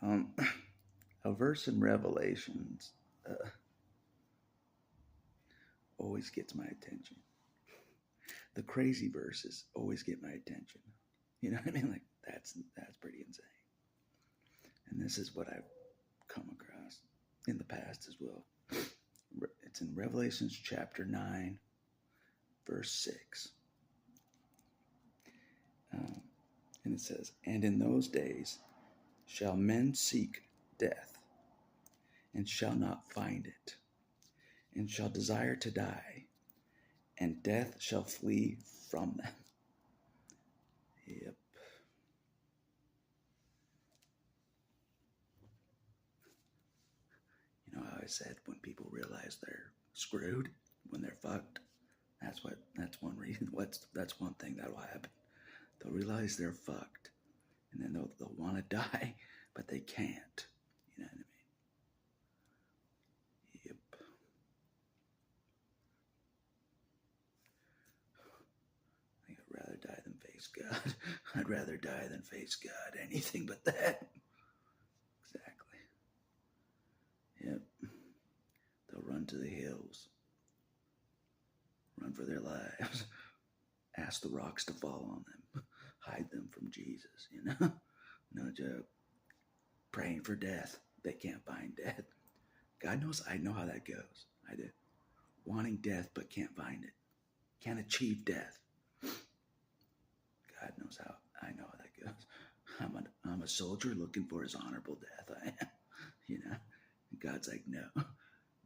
Um, a verse in Revelations always gets my attention. The crazy verses always get my attention. You know what I mean? Like that's pretty insane. And this is what I've come across in the past as well. It's in Revelations chapter 9, verse 6. And it says, "And in those days shall men seek death, and shall not find it, and shall desire to die, and death shall flee from them." Yep. You know how I said when people realize they're screwed, when they're fucked, that's one reason. That's one thing that'll happen. They'll realize they're fucked, and then they'll want to die, but they can't. You know what I mean? Yep. I think I'd rather die than face God. I'd rather die than face God. Anything but that. Exactly. Yep. They'll run to the hills, run for their lives, ask the rocks to fall on them, hide them from Jesus, you know? No joke. Praying for death. They can't find death. God knows I know how that goes. I do. Wanting death but can't find it. Can't achieve death. God knows how I know how that goes. I'm a soldier looking for his honorable death. I am. You know? And God's like, no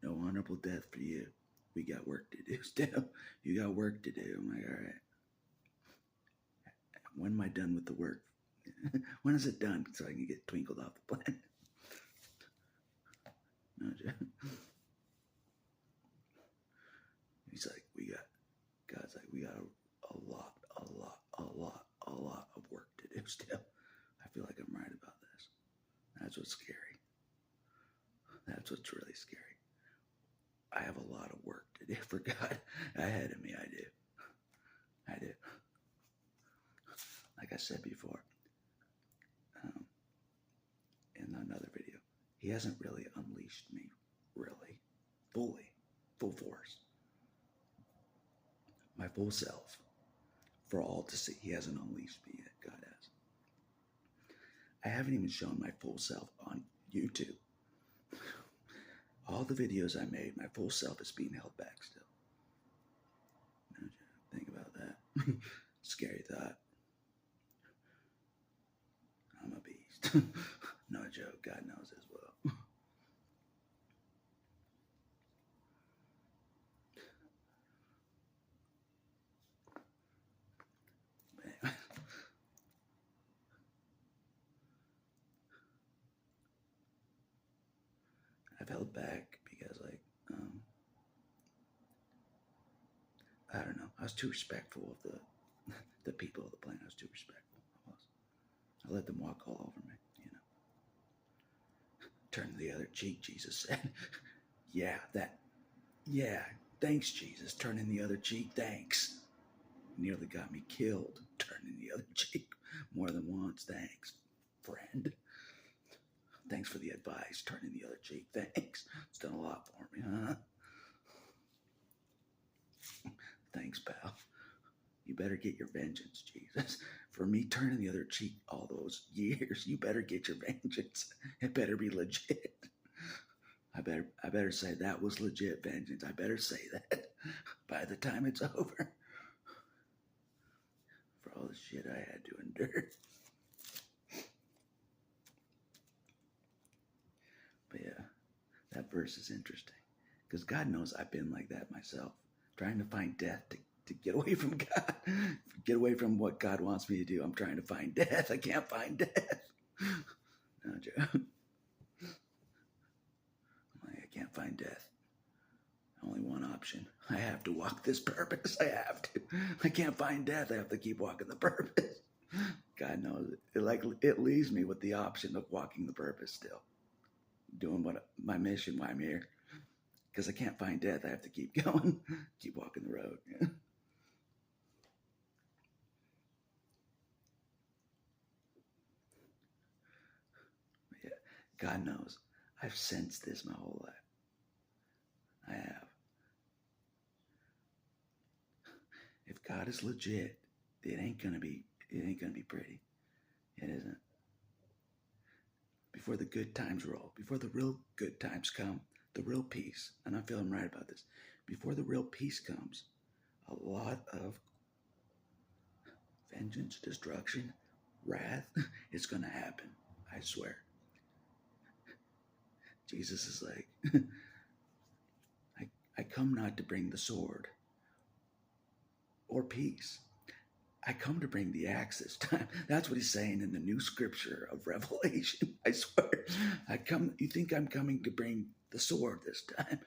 honorable death for you. We got work to do still. You got work to do. I'm like, all right. When am I done with the work? When is it done so I can get twinkled off the planet? No joke. He's like, God's like, we got a lot of work to do still. I feel like I'm right about this. That's what's scary. That's what's really scary. I have a lot of work to do for God ahead of me. I do. Like I said before, in another video, he hasn't really unleashed me, really, fully, full force. My full self for all to see. He hasn't unleashed me yet. God has. I haven't even shown my full self on YouTube. All the videos I made, my full self is being held back still. Think about that. Scary thought. I'm a beast. No joke. God knows as well. But anyway, I've held back because, like, I don't know. I was too respectful of the people of the planet. I was too respectful. I let them walk all over me, you know. Turn the other cheek, Jesus said. Yeah, thanks, Jesus. Turning the other cheek, thanks. Nearly got me killed. Turning the other cheek more than once, thanks, friend. Thanks for the advice. Turning the other cheek, thanks. It's done a lot for me, huh? Thanks, pal. You better get your vengeance, Jesus. For me turning the other cheek all those years, you better get your vengeance. It better be legit. I better say that was legit vengeance. I better say that by the time it's over. For all the shit I had to endure. But yeah, that verse is interesting. Because God knows I've been like that myself. Trying to find death to get away from God. Get away from what God wants me to do. I'm trying to find death. I can't find death. No joke. I can't find death. Only one option. I have to walk this purpose. I have to. I can't find death. I have to keep walking the purpose. God knows it leaves me with the option of walking the purpose still. Doing what my mission, why I'm here. Because I can't find death. I have to keep going. Keep walking the road. Yeah. God knows. I've sensed this my whole life. I have. If God is legit, it ain't gonna be pretty. It isn't. Before the good times roll, before the real good times come, the real peace, and I'm feeling right about this. Before the real peace comes, a lot of vengeance, destruction, wrath is gonna happen. I swear. Jesus is like, I come not to bring the sword or peace. I come to bring the axe this time. That's what he's saying in the new scripture of Revelation. I swear. You think I'm coming to bring the sword this time?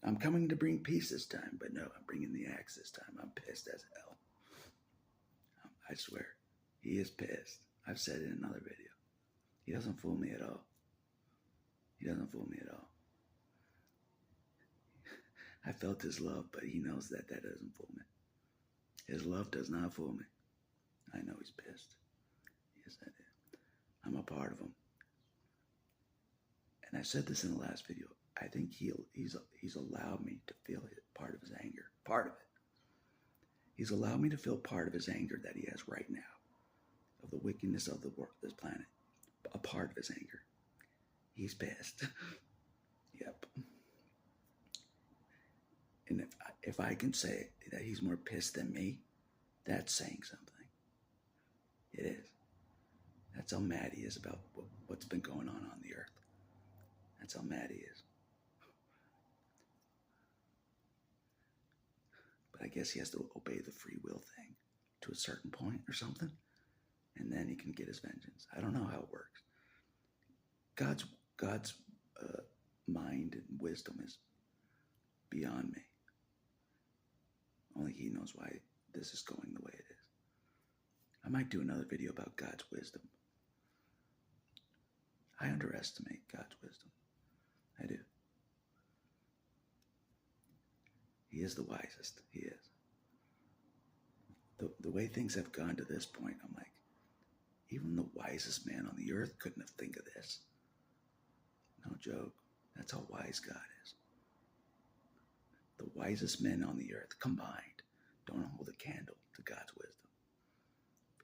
I'm coming to bring peace this time, but no, I'm bringing the axe this time. I'm pissed as hell. I swear. He is pissed. I've said it in another video. He doesn't fool me at all. He doesn't fool me at all. I felt his love, but he knows that doesn't fool me. His love does not fool me. I know he's pissed. Yes, I did. I'm a part of him. And I said this in the last video. I think he's allowed me to feel part of his anger. Part of it. He's allowed me to feel part of his anger that he has right now. Of the wickedness of this planet. A part of his anger. He's pissed. Yep. And if I can say that he's more pissed than me, that's saying something. It is. That's how mad he is about what's been going on the earth. That's how mad he is. But I guess he has to obey the free will thing to a certain point or something, and then he can get his vengeance. I don't know how it works. God's mind and wisdom is beyond me. Only he knows why this is going the way it is. I might do another video about God's wisdom. I underestimate God's wisdom. I do. He is the wisest. He is. The way things have gone to this point, I'm like, even the wisest man on the earth couldn't have think of this. No joke. That's how wise God is. The wisest men on the earth combined don't hold a candle to God's wisdom.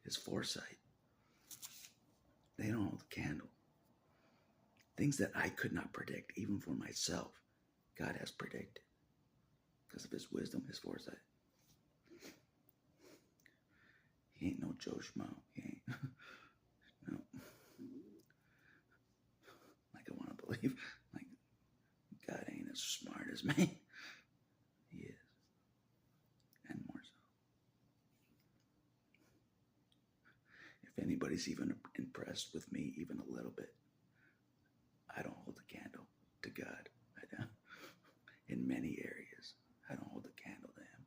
His foresight. They don't hold a candle. Things that I could not predict, even for myself, God has predicted. Because of his wisdom, his foresight. He ain't no Joe Schmo. He ain't. No. Like I want to believe. Like, God ain't as smart as me. He is. And more so. If anybody's even impressed with me even a little bit, I don't hold a candle to God. I don't. In many areas, I don't hold a candle to him.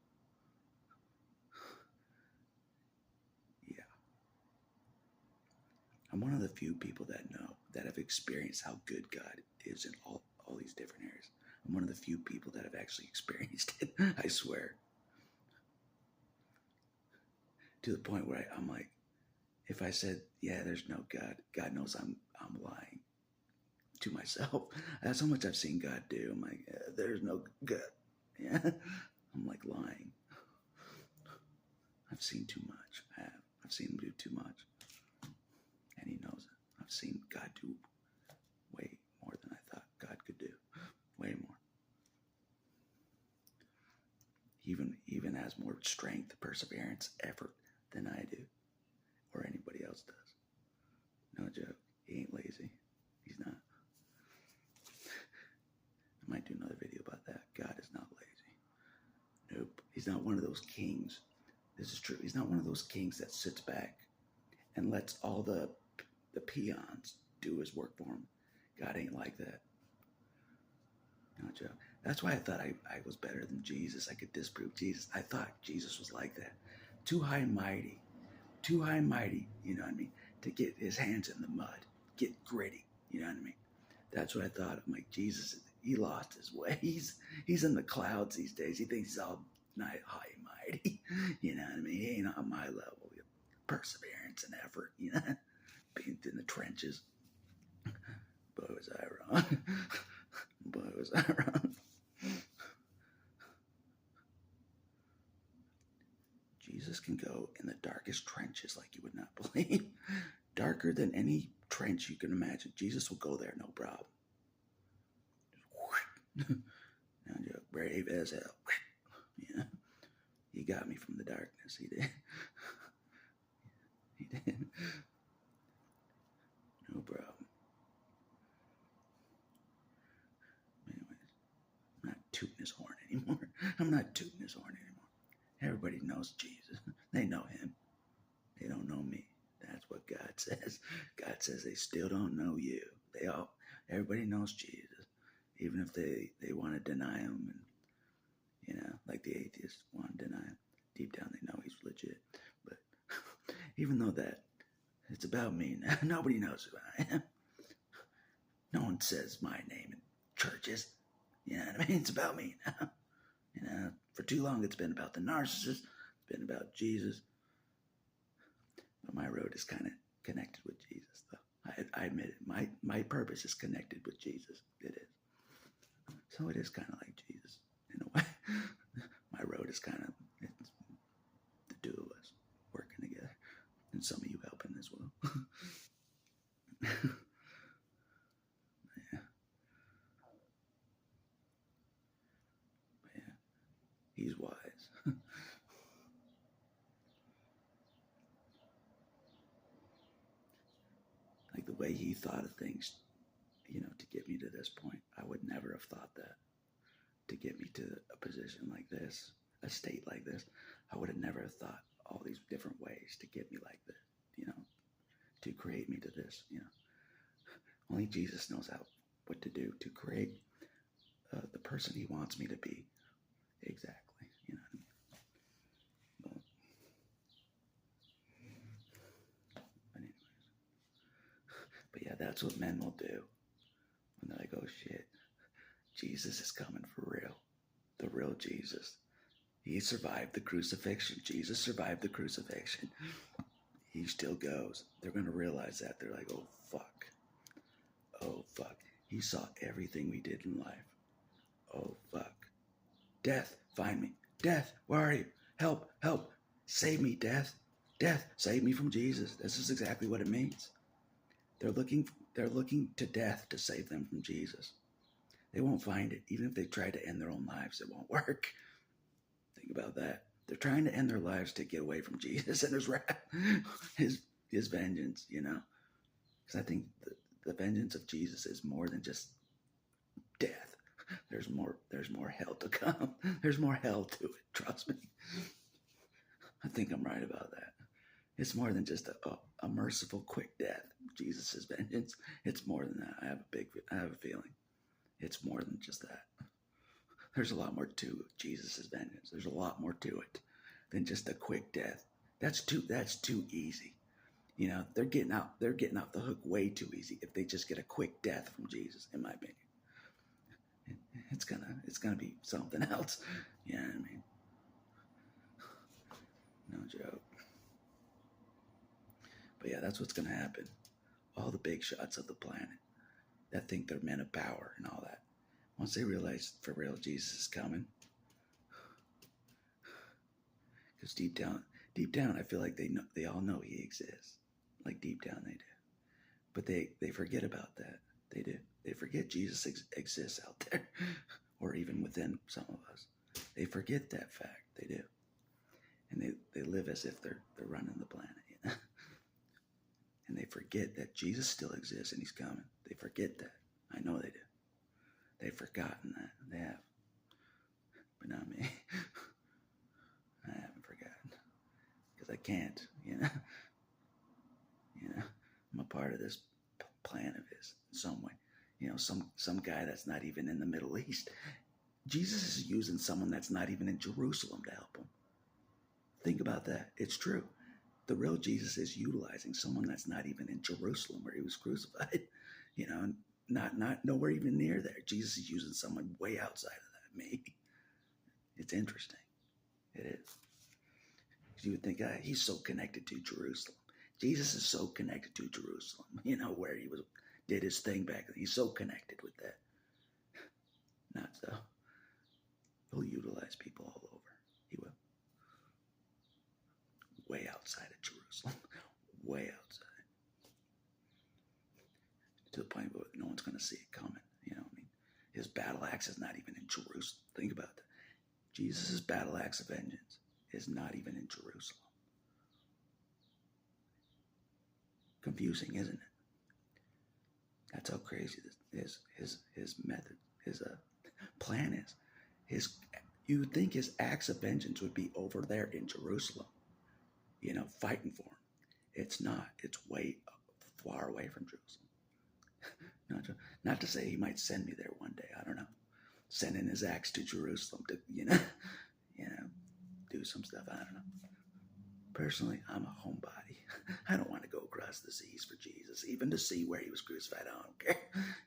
Yeah. I'm one of the few people that have experienced how good God is in all these different areas. I'm one of the few people that have actually experienced it. I swear. To the point where I'm like, if I said, yeah, there's no God, God knows I'm lying to myself. That's how much I've seen God do. I'm like, there's no God. Yeah. I'm like lying. I've seen too much. I've seen him do too much. And he knows it. I've seen God do way more than I thought God could do. Way more. He even has more strength, perseverance, effort than I do. Or anybody else does. No joke. He ain't lazy. He's not. I might do another video about that. God is not lazy. Nope. He's not one of those kings. This is true. He's not one of those kings that sits back and lets all the peons do his work for him. God ain't like that. No joke. That's why I thought I was better than Jesus. I could disprove Jesus. I thought Jesus was like that. Too high and mighty. Too high and mighty, you know what I mean? To get his hands in the mud. Get gritty, you know what I mean? That's what I thought. I'm like, Jesus, he lost his way. He's in the clouds these days. He thinks he's all high and mighty. You know what I mean? He ain't on my level. Perseverance and effort, you know? Being in the trenches. Boy, was I wrong. Boy, was I wrong. Jesus can go in the darkest trenches like you would not believe. Darker than any trench you can imagine. Jesus will go there, no problem. Now you're brave as hell. Yeah. He got me from the darkness. He did. He did. No problem. Anyways, I'm not tooting his horn anymore. I'm not tooting his horn anymore. Everybody knows Jesus. They know him. They don't know me. That's what God says. God says they still don't know you. Everybody knows Jesus. Even if they want to deny him, and like the atheists want to deny him. Deep down they know he's legit. But even though that, it's about me now. Nobody knows who I am. No one says my name in churches. You know what I mean? It's about me now. For too long it's been about the narcissist. It's been about Jesus. But my road is kind of connected with Jesus, though. I admit it. My purpose is connected with Jesus. It is. So it is kind of like Jesus, in a way. My road is kind of, it's the two of us working together. And some of you helping as well. Yeah. But yeah. He's wise. Like the way he thought of things, to get me to this point. I would never have thought that. To get me to a position like this, a state like this, I would have never thought all these different ways to get me like this, to create me to this, Only Jesus knows what to do to create the person he wants me to be. Exactly, you know what I mean? But anyways. But yeah, that's what men will do when they're like, oh shit, Jesus is coming for real. The real Jesus. He survived the crucifixion. Jesus survived the crucifixion. He still goes. They're going to realize that. They're like, oh fuck. Oh fuck. He saw everything we did in life. Oh fuck. Death, find me. Death, where are you? Help, help. Save me, death. Death, save me from Jesus. This is exactly what it means. They're looking to death to save them from Jesus. They won't find it. Even if they try to end their own lives, it won't work. Think about that. They're trying to end their lives to get away from Jesus and his wrath, his vengeance, Because I think the vengeance of Jesus is more than just death. There's more hell to come. There's more hell to it. Trust me. I think I'm right about that. It's more than just a merciful, quick death. Jesus' vengeance. It's more than that. I have a feeling. It's more than just that. There's a lot more to Jesus' vengeance. There's a lot more to it than just a quick death. That's too easy. They're getting off the hook way too easy if they just get a quick death from Jesus, in my opinion. It's gonna be something else. You know what I mean? No joke. But yeah, that's what's gonna happen. All the big shots of the planet that think they're men of power and all that. Once they realize for real Jesus is coming, because deep down, I feel like they all know he exists. Like deep down they do, but they forget about that. They do. They forget Jesus exists out there, or even within some of us. They forget that fact. They do, and they live as if they're running the planet, And they forget that Jesus still exists and he's coming. They forget that. I know they do. They've forgotten that. They have. But not me. I haven't forgotten. Because I can't, I'm a part of this plan of his in some way. Some guy that's not even in the Middle East. Jesus is using someone that's not even in Jerusalem to help him. Think about that. It's true. The real Jesus is utilizing someone that's not even in Jerusalem where he was crucified. Not nowhere even near there. Jesus is using someone way outside of that, maybe. It's interesting. It is. You would think he's so connected to Jerusalem. Jesus is so connected to Jerusalem, where he was did his thing back then. He's so connected with that. Not so. He'll utilize people all over. He will. Way outside of Jerusalem. Way outside. To the point where no one's going to see it coming. You know what I mean? His battle axe is not even in Jerusalem. Think about that. Jesus' battle axe of vengeance is not even in Jerusalem. Confusing, isn't it? That's how crazy his method, his plan is. You would think his acts of vengeance would be over there in Jerusalem, fighting for him. It's not. It's way far away from Jerusalem. Not to say he might send me there one day. I don't know. Sending his axe to Jerusalem to, do some stuff. I don't know. Personally, I'm a homebody. I don't want to go across the seas for Jesus, even to see where he was crucified. I don't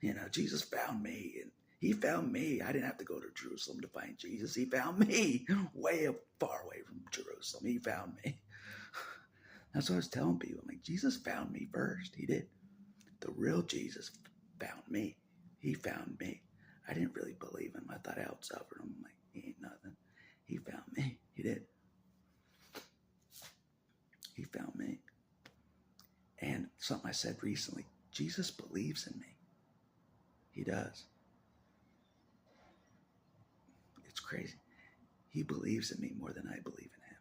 care. Jesus found me, and he found me. I didn't have to go to Jerusalem to find Jesus. He found me way far away from Jerusalem. He found me. That's what I was telling people. I'm like, Jesus found me first. He did. The real Jesus found me. He found me. I didn't really believe him. I thought I outsuffered him. I'm like, he ain't nothing. He found me. He did. He found me. And something I said recently, Jesus believes in me. He does. It's crazy. He believes in me more than I believe in him.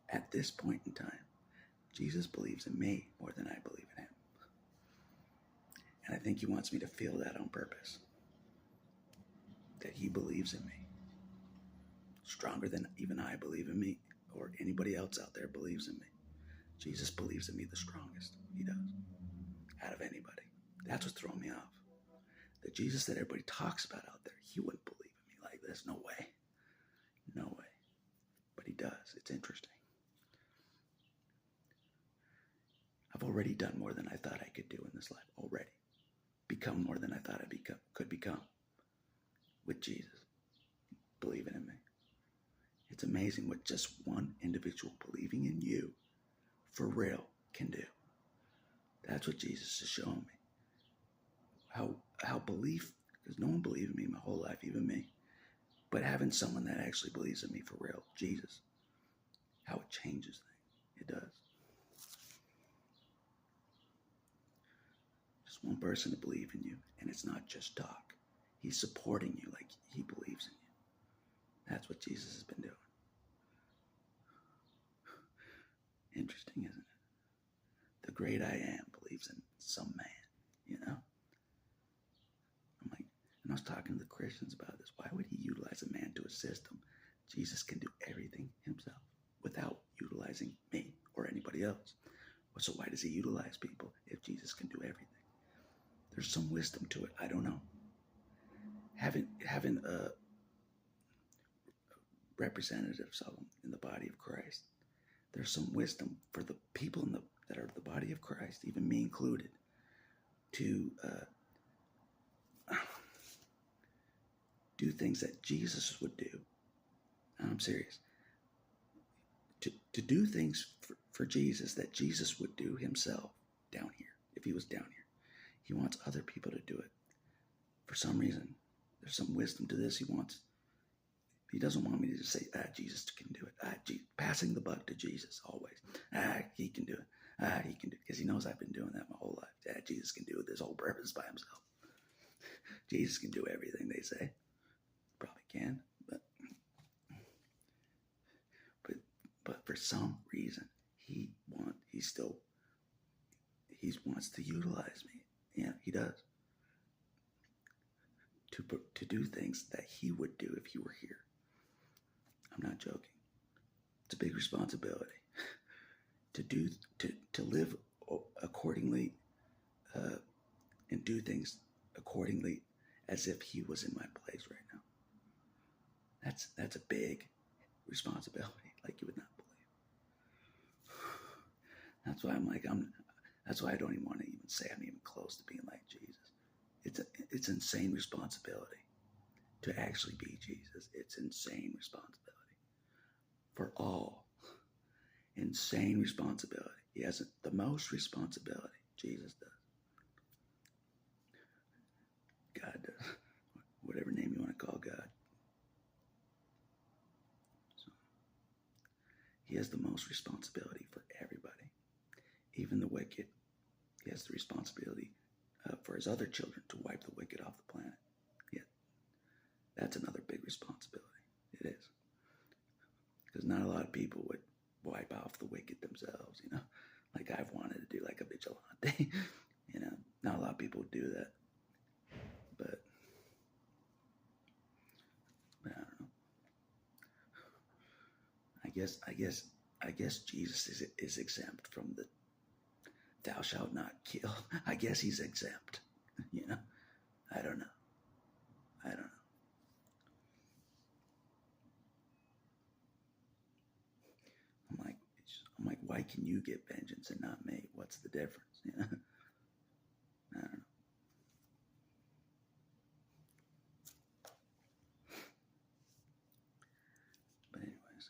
At this point in time, Jesus believes in me more than I believe in him. And I think he wants me to feel that on purpose. That he believes in me. Stronger than even I believe in me or anybody else out there believes in me. Jesus believes in me the strongest. He does. Out of anybody. That's what's throwing me off. The Jesus that everybody talks about out there, he wouldn't believe in me like this. No way. No way. But he does. It's interesting. I've already done more than I thought I could do in this life. Already. Become more than I thought I could become. With Jesus. Believing in me. It's amazing what just one individual believing in you for real can do. That's what Jesus is showing me. How belief, because no one believed in me my whole life, even me. But having someone that actually believes in me for real, Jesus, how it changes things. It does. Just one person to believe in you, and it's not just talk. He's supporting you like he believes in you. That's what Jesus has been doing. Interesting, isn't it? The great I am believes in some man, I'm like, and I was talking to the Christians about this. Why would he utilize a man to assist him? Jesus can do everything himself without utilizing me or anybody else. So why does he utilize people if Jesus can do everything? There's some wisdom to it. I don't know. Having representatives of him in the body of Christ, there's some wisdom for the people that are the body of Christ, even me included, to do things that Jesus would do. I'm serious. To do things for Jesus that Jesus would do himself down here, if he was down here. He wants other people to do it. For some reason, there's some wisdom to this. He doesn't want me to just say, Jesus can do it. Passing the buck to Jesus always. He can do it. He can do it. Because he knows I've been doing that my whole life. Jesus can do it. This whole purpose by himself. Jesus can do everything, they say. Probably can. But for some reason, he wants to utilize me. Yeah, he does. To do things that he would do if he were here. I'm not joking. It's a big responsibility to live accordingly and do things accordingly as if he was in my place right now. That's a big responsibility, like you would not believe. That's why that's why I don't even want to even say I'm even close to being like Jesus. It's insane responsibility to actually be Jesus. It's insane responsibility for all. Insane responsibility. He has the most responsibility. Jesus does. God does. Whatever name you want to call God. So, he has the most responsibility for everybody, even the wicked. He has the responsibility for his other children to wipe the wicked off the planet. Yeah, that's another big responsibility. It is. Because not a lot of people would wipe off the wicked themselves, like I've wanted to do, like a vigilante. Not a lot of people do that. But I don't know. I guess Jesus is exempt from the "thou shalt not kill." I guess he's exempt. I don't know. I don't know. I'm like, why can you get vengeance and not me? What's the difference? I don't know. But anyways.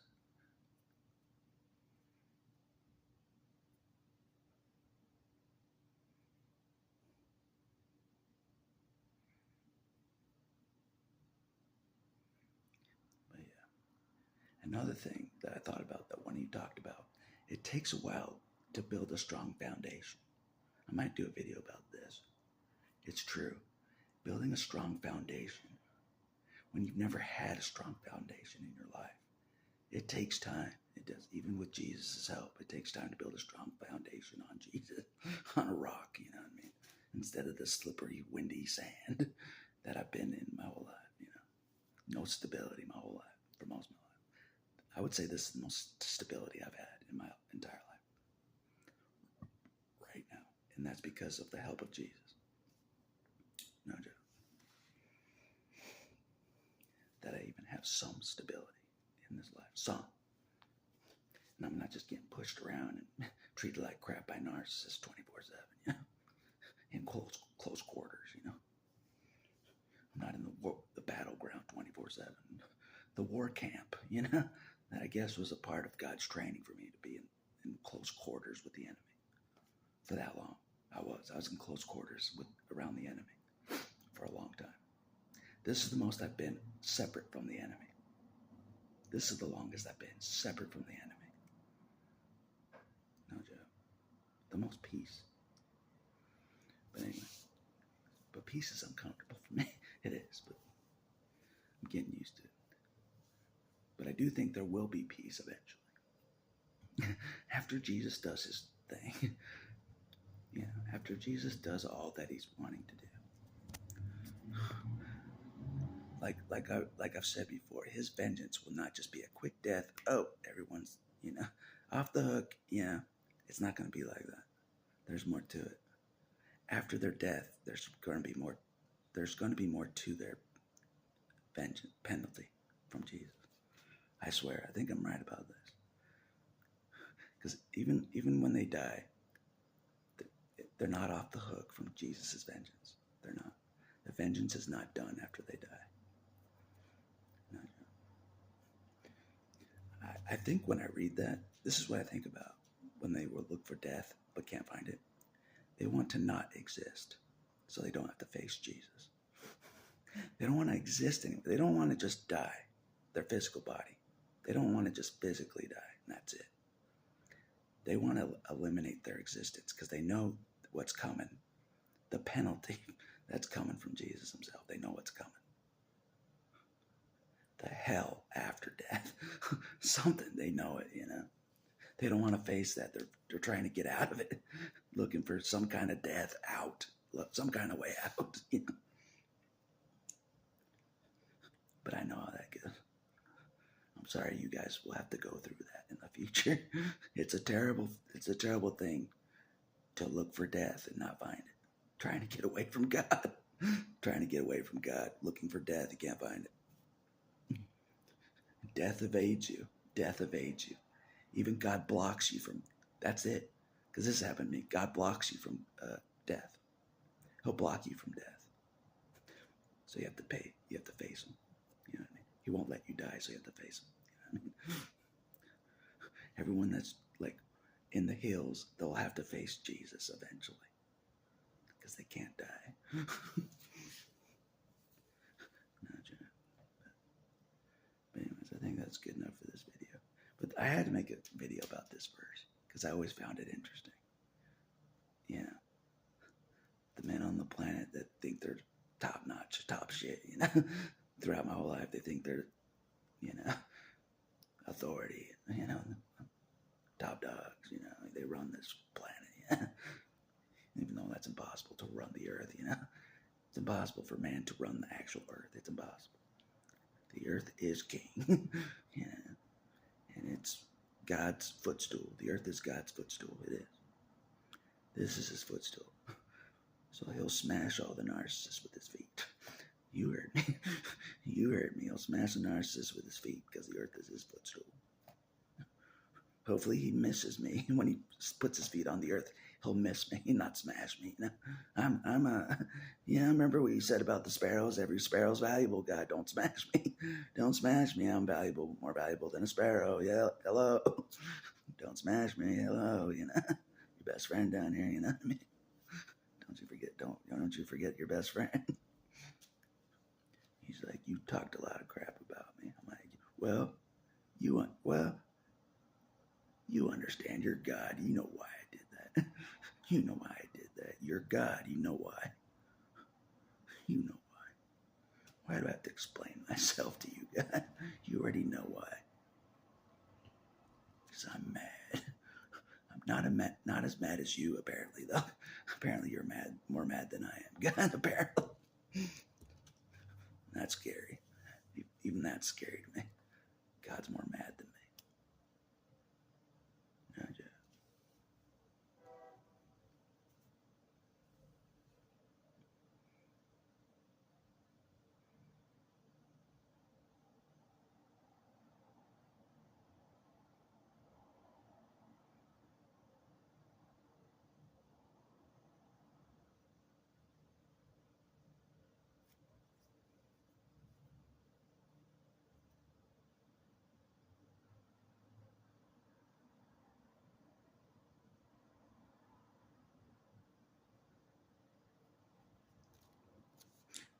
But yeah. Another thing that I thought about that when you talked about, it takes a while to build a strong foundation. I might do a video about this. It's true. Building a strong foundation, when you've never had a strong foundation in your life, it takes time. It does. Even with Jesus' help, it takes time to build a strong foundation on Jesus, on a rock, you know what I mean? Instead of the slippery, windy sand that I've been in my whole life, No stability my whole life, for most of my life. I would say this is the most stability I've had in my entire life right now. And that's because of the help of Jesus. No joke. That I even have some stability in this life. Some. And I'm not just getting pushed around and treated like crap by narcissists 24/7, in close quarters, I'm not in the battleground 24/7. The war camp, that I guess was a part of God's training for me to be in close quarters with the enemy. For that long, I was in close quarters around the enemy for a long time. This is the most I've been separate from the enemy. This is the longest I've been separate from the enemy. No joke. The most peace. But anyway, peace is uncomfortable for me. It is, but I'm getting used to it. But I do think there will be peace eventually. After Jesus does his thing. After Jesus does all that he's wanting to do. Like I've said before, his vengeance will not just be a quick death. Oh, everyone's, off the hook. It's not going to be like that. There's more to it. After their death, there's going to be more. There's going to be more to their vengeance penalty from Jesus. I swear. I think I'm right about this. Because even when they die, they're not off the hook from Jesus' vengeance. They're not. The vengeance is not done after they die. I think when I read that, this is what I think about when they will look for death but can't find it. They want to not exist so they don't have to face Jesus. They don't want to exist anymore. They don't want to just die, their physical body. They don't want to just physically die, and that's it. They want to eliminate their existence because they know what's coming. The penalty that's coming from Jesus himself. They know what's coming. The hell after death. Something, they know it, They don't want to face that. They're trying to get out of it, looking for some kind of death out, some kind of way out, But I know how that goes. I'm sorry, you guys will have to go through that in the future. It's a terrible thing to look for death and not find it. Trying to get away from God. Trying to get away from God, looking for death, you can't find it. Death evades you. Death evades you. Even God blocks you from, that's it. Because this happened to me. God blocks you from death. He'll block you from death. So you have to pay. You have to face him. You know what I mean? He won't let you die, so you have to face him. You know what I mean? Everyone that's like in the hills, they'll have to face Jesus eventually. Because they can't die. for this video. But I had to make a video about this verse because I always found it interesting. You know, the men on the planet that think they're top notch, top shit, you know, throughout my whole life, they think they're, you know, authority, you know, top dogs, you know, they run this planet, yeah. Even though that's impossible to run the earth, you know, it's impossible for man to run the actual earth. It's impossible. The earth is king, yeah, and it's God's footstool. The earth is God's footstool. It is. This is his footstool. So he'll smash all the narcissists with his feet. You heard me. You heard me. He'll smash the narcissist with his feet because the earth is his footstool. Hopefully he misses me when he puts his feet on the earth. He'll miss me, not smash me. You know? Yeah, remember what you said about the sparrows? Every sparrow's valuable. God, don't smash me. Don't smash me. I'm valuable, more valuable than a sparrow. Yeah, hello. Don't smash me. Hello, you know. Your best friend down here, you know what I mean? Don't you forget your best friend. He's like, you talked a lot of crap about me. I'm like, well, you understand. You're God. You know why I did that. You know why I did that. You're God. You know why. You know why. Why do I have to explain myself to you, God? You already know why. Because I'm mad. I'm not as mad as you, apparently, though. Apparently you're mad, more mad than I am. God, apparently. That's scary. Even that's scary to me. God's more mad than me. No, Jeff.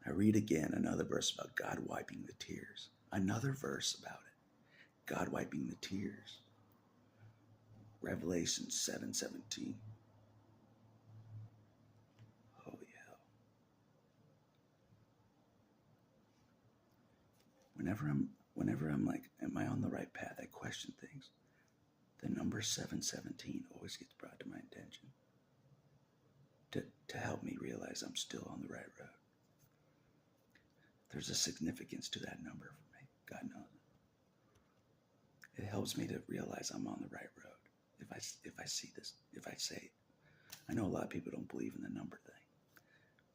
I read again another verse about God wiping the tears. Another verse about it. God wiping the tears. Revelation 7:17. Oh yeah. Whenever I'm like, am I on the right path? I question things. The number 717 always gets brought to my attention to help me realize I'm still on the right road. There's a significance to that number for me. God knows it. It helps me to realize I'm on the right road. If I see this, if I say it. I know a lot of people don't believe in the number thing,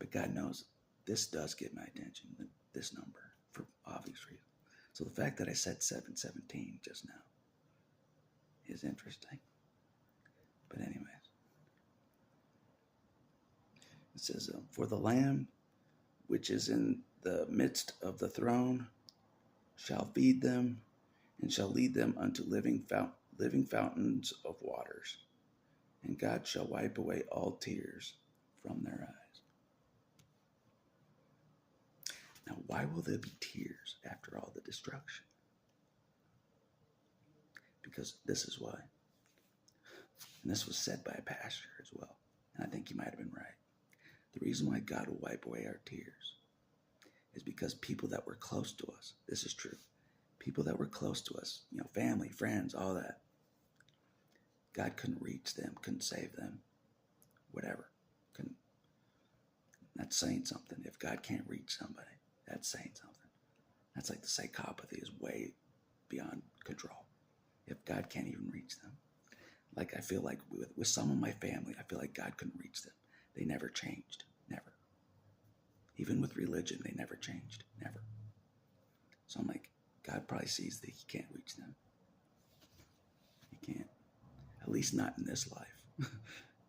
but God knows this does get my attention, this number, for obvious reasons. So the fact that I said 717 just now is interesting. But anyways, it says, for the Lamb which is in the midst of the throne shall feed them and shall lead them unto living fountains of waters. And God shall wipe away all tears from their eyes. Now, why will there be tears after all the destruction? Because this is why. And this was said by a pastor as well. And I think he might have been right. The reason why God will wipe away our tears is because people that were close to us, this is true, people that were close to us, you know, family, friends, all that, God couldn't reach them, couldn't save them, whatever. Couldn't. That's saying something. If God can't reach somebody, that's saying something. That's like the psychopathy is way beyond control. If God can't even reach them. Like I feel like with some of my family, I feel like God couldn't reach them. They never changed. Never. Even with religion, they never changed. Never. So I'm like, God probably sees that he can't reach them. He can't. At least not in this life.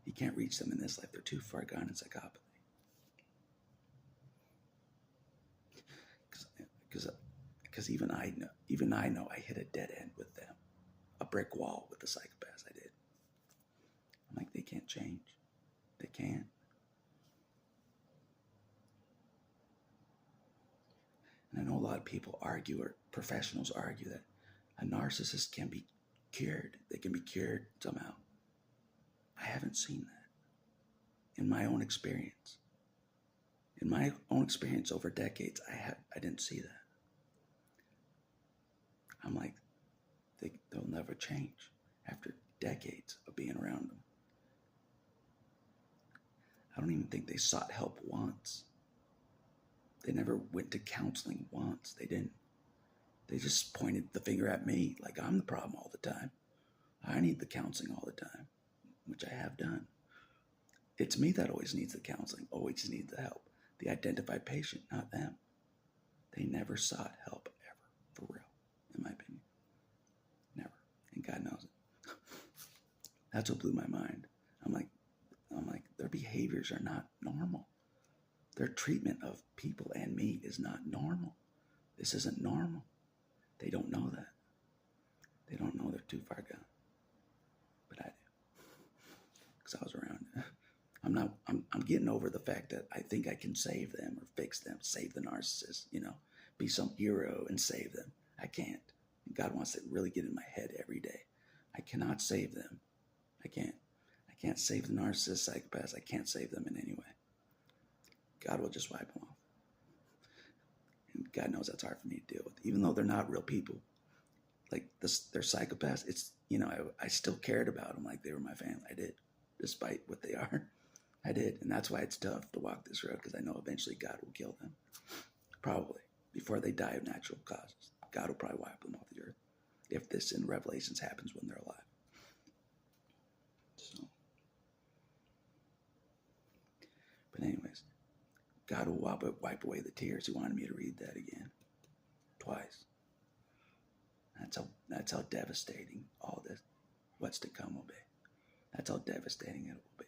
He can't reach them in this life. They're too far gone in psychopathy. Because even I know I hit a dead end with them. A brick wall with the psychopaths I did. I'm like, they can't change. They can't. And I know a lot of people argue, or professionals argue, that A narcissist can be cured. They can be cured somehow. I haven't seen that in my own experience. In my own experience over decades, I didn't see that. I'm like, they'll never change after decades of being around them. I don't even think they sought help once. They never went to counseling once. They didn't. They just pointed the finger at me like I'm the problem all the time. I need the counseling all the time, which I have done. It's me that always needs the counseling, always needs the help. The identified patient, not them. They never sought help ever, for real, in my opinion. Never. And God knows it. That's what blew my mind. I'm like, their behaviors are not normal. Their treatment of people and me is not normal. This isn't normal. They don't know that. They don't know they're too far gone. But I do. Because I was around. I'm getting over the fact that I think I can save them or fix them, save the narcissist, be some hero and save them. I can't. And God wants to really get in my head every day. I cannot save them. I can't. I can't save the narcissist, psychopaths. I can't save them in any way. God will just wipe them off. And God knows that's hard for me to deal with. Even though they're not real people. Like they're psychopaths. It's, I still cared about them like they were my family. I did. Despite what they are. I did. And that's why it's tough to walk this road, because I know eventually God will kill them. Probably. Before they die of natural causes. God will probably wipe them off the earth. If this in Revelations happens when they're alive. So. But anyways. God will wipe away the tears. He wanted me to read that again. Twice. That's how devastating all this, what's to come will be. That's how devastating it will be.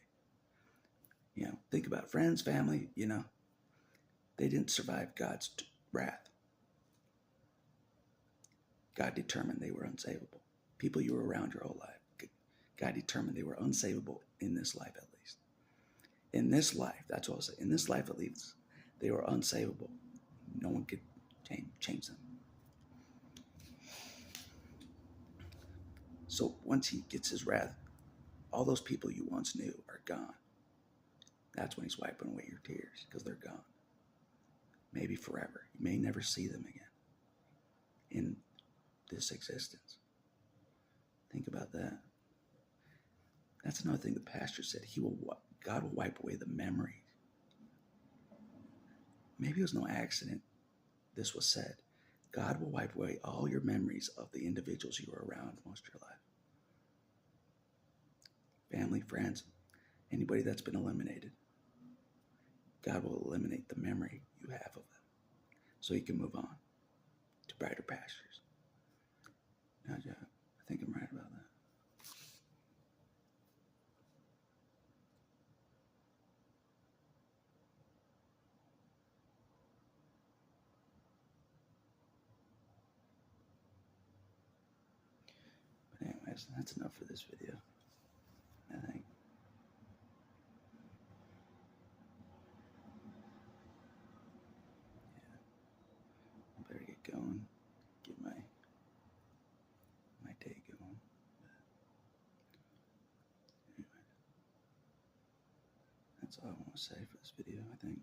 Think about friends, family, they didn't survive God's wrath. God determined they were unsavable. People you were around your whole life, God determined they were unsavable in this life at least. In this life, that's what I'll say. In this life at least, they were unsavable. No one could change them. So once he gets his wrath, all those people you once knew are gone. That's when he's wiping away your tears, because they're gone. Maybe forever. You may never see them again in this existence. Think about that. That's another thing the pastor said. God will wipe away the memories. Maybe it was no accident this was said. God will wipe away all your memories of the individuals you were around most of your life. Family, friends, anybody that's been eliminated. God will eliminate the memory you have of them so you can move on to brighter pastures. Now, yeah, I think I'm right about that. But anyways, that's enough for this video, I think. Yeah. I better get going, get my day going. But anyway, that's all I want to say for this video, I think.